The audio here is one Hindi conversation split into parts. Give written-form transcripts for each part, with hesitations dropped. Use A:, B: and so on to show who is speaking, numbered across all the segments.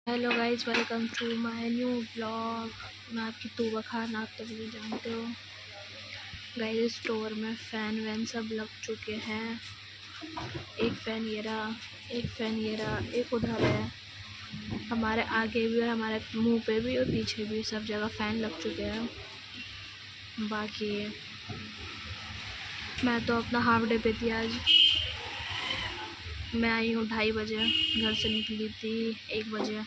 A: Hello guys, welcome to my new blog. मैं आपकी तूबा खान, आप तो मुझे जानते हो। गाइस, स्टोर में फ़ैन वैन सब लग चुके हैं। एक फ़ैन ये रहा, एक फ़ैन ये रहा, एक उधर है। हमारे आगे भी और हमारे मुंह पे भी और पीछे भी सब जगह फ़ैन लग चुके हैं। बाकी मैं तो अपना हाफ डे पे थी आज। मैं आई हूँ 2:30 बजे, घर से निकली थी 1 बजे।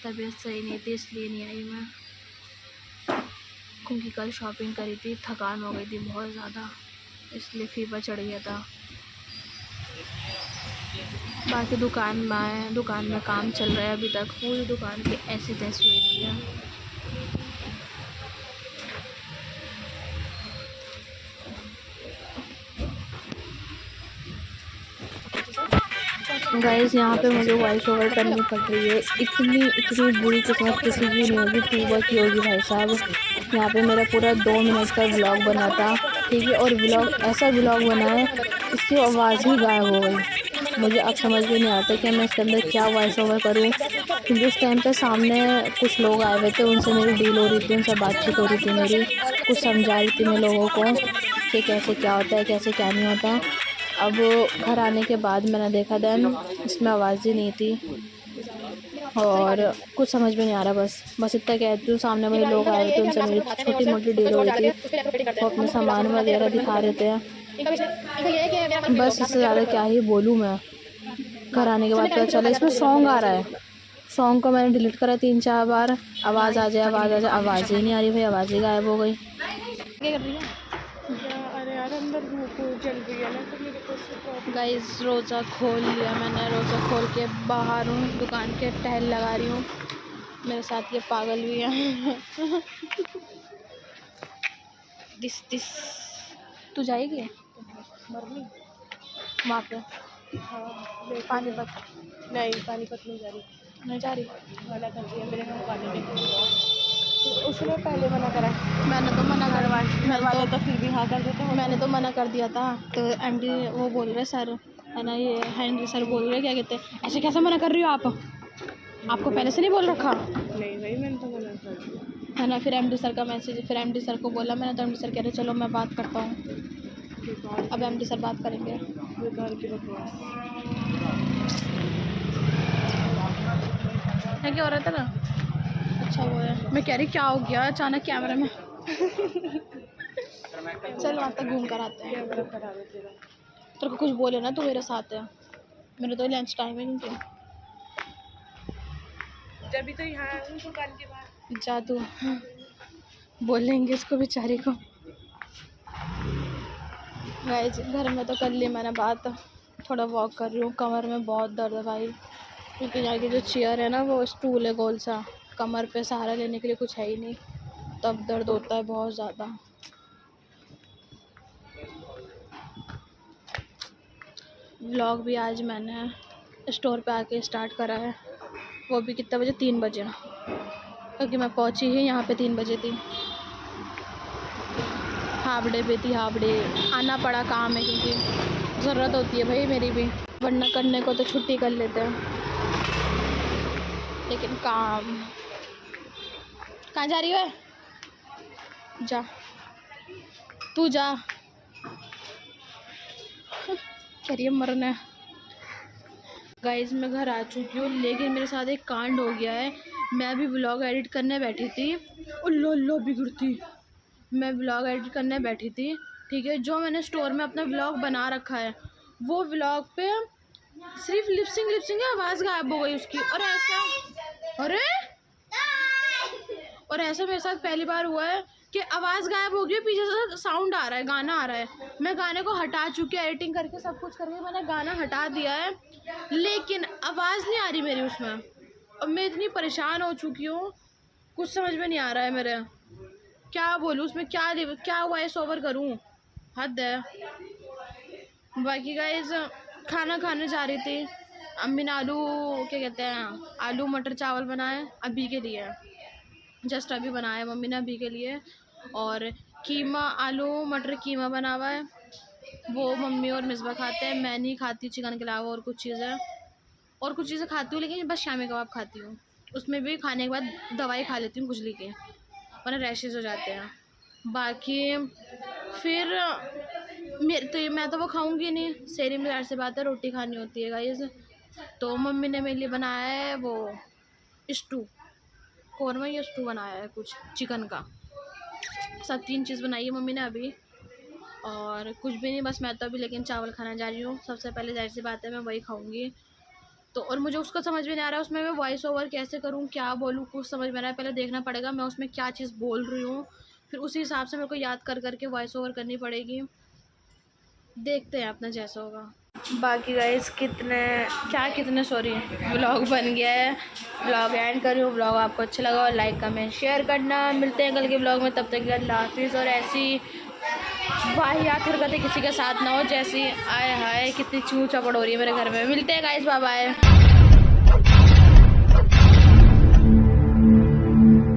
A: तबीयत सही नहीं थी इसलिए नहीं आई मैं, क्योंकि कल शॉपिंग करी थी, थकान हो गई थी बहुत ज़्यादा, इसलिए फीवर चढ़ गया था। बाकी दुकान में काम चल रहा है अभी तक। पूरी दुकान की ऐसी तैसी हुई हुई है। गाइस, यहाँ पे मुझे वॉइस ओवर करनी पड़ रही है। इतनी बुरी किस्मत किसी की नहीं होगी, तूबा की होगी भाई साहब। यहाँ पे मेरा पूरा 2 मिनट का व्लॉग बना था, ठीक है, और ऐसा व्लॉग बना है इसकी आवाज़ ही गायब हो गई। मुझे अब समझ में नहीं आता कि मैं इसके अंदर क्या वॉइस ओवर करूँ, क्योंकि उस टाइम पे सामने कुछ लोग आए हुए थे, उनसे मेरी डील हो रही थी, उनसे बातचीत हो रही थी मेरी। कुछ समझा रही थी मैं लोगों को कि कैसे क्या होता है, कैसे क्या नहीं होता। अब घर आने के बाद मैंने देखा, देन इसमें आवाज़ ही नहीं थी और कुछ समझ में नहीं आ रहा। बस इतना कहती हूँ, सामने वही लोग आए हुए थे, उनसे मेरी छोटी मोटी डील हो रही थी। वो अपने सामान वगैरह दिखा रहे थे। बस इससे ज़्यादा क्या ही बोलूँ मैं। घर आने के बाद पता चला इसमें सॉन्ग आ रहा है। सॉन्ग को मैंने डिलीट करा 3-4 बार। आवाज़ आ जाए, आवाज़ आ जाए, आवाज़ ही नहीं आ रही भाई, आवाज़ ही गायब हो गई। क्या कर रही है?
B: अरे यार, अंदर धूप जल रही है ना, तो मेरे को
A: गाइस, रोज़ा खोल लिया मैंने। रोज़ा खोल के बाहर हूँ, दुकान के टहल लगा रही हूँ। मेरे साथ ये पागल भी है। दिस तू जाएगी
B: मरनी।
A: वहाँ पे?
B: हाँ,
A: पानीपत
B: नहीं, पानीपत नहीं जा रही।
A: नहीं जा रही?
B: मना कर दिया मेरे घर वाले ने। तो उसने पहले मना करा।
A: मैंने तो मना कर
B: घर वाले तो फिर भी हाँ कर देते हैं।
A: मैंने तो मना कर दिया था। तो एमडी वो बोल रहे सर, है ना, ये हैंडी सर बोल रहे क्या कहते हैं, ऐसे कैसे मना कर रही हो आप? आपको पहले से नहीं बोल रखा?
B: नहीं भाई, मैंने तो मना कर दिया,
A: है ना। फिर एमडी सर का मैसेज, फिर एमडी सर को बोला मैंने, तो एमडी सर कह रहे चलो मैं बात करता हूँ।
B: बेकार
A: अब एमडी सर बात करेंगे।
B: बेकार की बकवास।
A: क्या हो रहा था ना? अच्छा वो है, मैं कह रही क्या हो गया अचानक कैमरे में। चल वहाँ तक घूम कर आते हैं।
B: कैमरा खराब है तेरा।
A: तेरे को कुछ बोले ना, तो मेरे साथ है। मेरे तो लंच टाइम है क्योंकि
B: जब भी तो यहाँ हूँ दुकान के बाहर।
A: जादू बोलेंगे इसको बेचारी को। गाइस, घर में तो कर ली मैंने बात। थोड़ा वॉक कर रही हूँ, कमर में बहुत दर्द है भाई, क्योंकि यहाँ की जो चेयर है ना, वो स्टूल है गोल सा, कमर पे सहारा लेने के लिए कुछ है ही नहीं, तब दर्द होता है बहुत ज़्यादा। व्लॉग भी आज मैंने स्टोर पे आके स्टार्ट करा है, वो भी कितने बजे, 3 बजे, क्योंकि मैं पहुँची ही यहाँ पे 3 बजे थी। हाफ डे पे थी, हाफ डे आना पड़ा, काम है क्योंकि ज़रूरत होती है भाई मेरी भी, वरना करने को तो छुट्टी कर लेते हैं, लेकिन काम। कहाँ जा रही है? जा, तू जा। कह रही है मरना है। गाइस, मैं घर आ चुकी हूँ, लेकिन मेरे साथ एक कांड हो गया है। मैं अभी व्लॉग एडिट करने बैठी थी, लो बिगड़ती। मैं व्लॉग एडिट करने बैठी थी, ठीक है, जो मैंने स्टोर में अपना व्लॉग बना रखा है, वो व्लॉग पे सिर्फ लिपसिंग आवाज़ गायब हो गई उसकी। और ऐसा मेरे साथ पहली बार हुआ है कि आवाज़ गायब हो गई, पीछे से साउंड आ रहा है, गाना आ रहा है। मैं गाने को हटा चुकी हूँ, एडिटिंग करके सब कुछ करके मैंने गाना हटा दिया है, लेकिन आवाज़ नहीं आ रही मेरी उसमें। अब मैं इतनी परेशान हो चुकी हूँ, कुछ समझ में नहीं आ रहा है मेरे, क्या बोलूँ उसमें, क्या वॉइस ओवर करूँ, हद है। बाकी गाइस, खाना खाने जा रही थी, अम्मी ने क्या कहते हैं, आलू मटर चावल बनाए अभी के लिए, जस्ट अभी बनाया मम्मी ने अभी के लिए। और कीमा, आलू मटर कीमा बना हुआ है, वो मम्मी और मिसबा खाते हैं, मैं नहीं खाती चिकन के अलावा और कुछ चीज़ें। और कुछ चीज़ें खाती हूँ, लेकिन बस शामी कबाब खाती हूँ, उसमें भी खाने के बाद दवाई खा लेती हूँ खुजली की, वरना रैशेज़ हो जाते हैं। बाकी फिर मैं तो वो खाऊंगी नहीं, शहरी में ज़ाहिर सी बात है रोटी खानी होती है गाइस। तो मम्मी ने मेरे लिए बनाया है वो स्टू, कौरमा या स्टू बनाया है कुछ चिकन का। सब 3 चीज़ बनाई है मम्मी ने अभी, और कुछ भी नहीं, बस मैं तो अभी लेकिन चावल खाना जा रही हूँ। सबसे पहले ज़ाहिर सी बात है मैं वही खाऊंगी। तो और मुझे उसका समझ में नहीं आ रहा है उसमें मैं वॉइस ओवर कैसे करूँ, क्या बोलूँ, कुछ समझ में आ रहा है। पहले देखना पड़ेगा मैं उसमें क्या चीज़ बोल रही हूँ, फिर उसी हिसाब से मेरे को याद कर करके वॉइस ओवर करनी पड़ेगी। देखते हैं अपना जैसा होगा। बाकी गाइस कितने सॉरी व्लॉग बन गया है। व्लॉग एंड कर रही हूँ। व्लॉग आपको अच्छा लगा और लाइक कमेंट शेयर करना। मिलते हैं कल के व्लॉग में, तब तक अल्लाह हाफिज़। और ऐसी वाहियात हरकतें किसी के साथ ना हो जैसी आए हाय कितनी चूँ चपड़ हो रही है मेरे घर में। मिलते हैं गाइस, बाय बाय।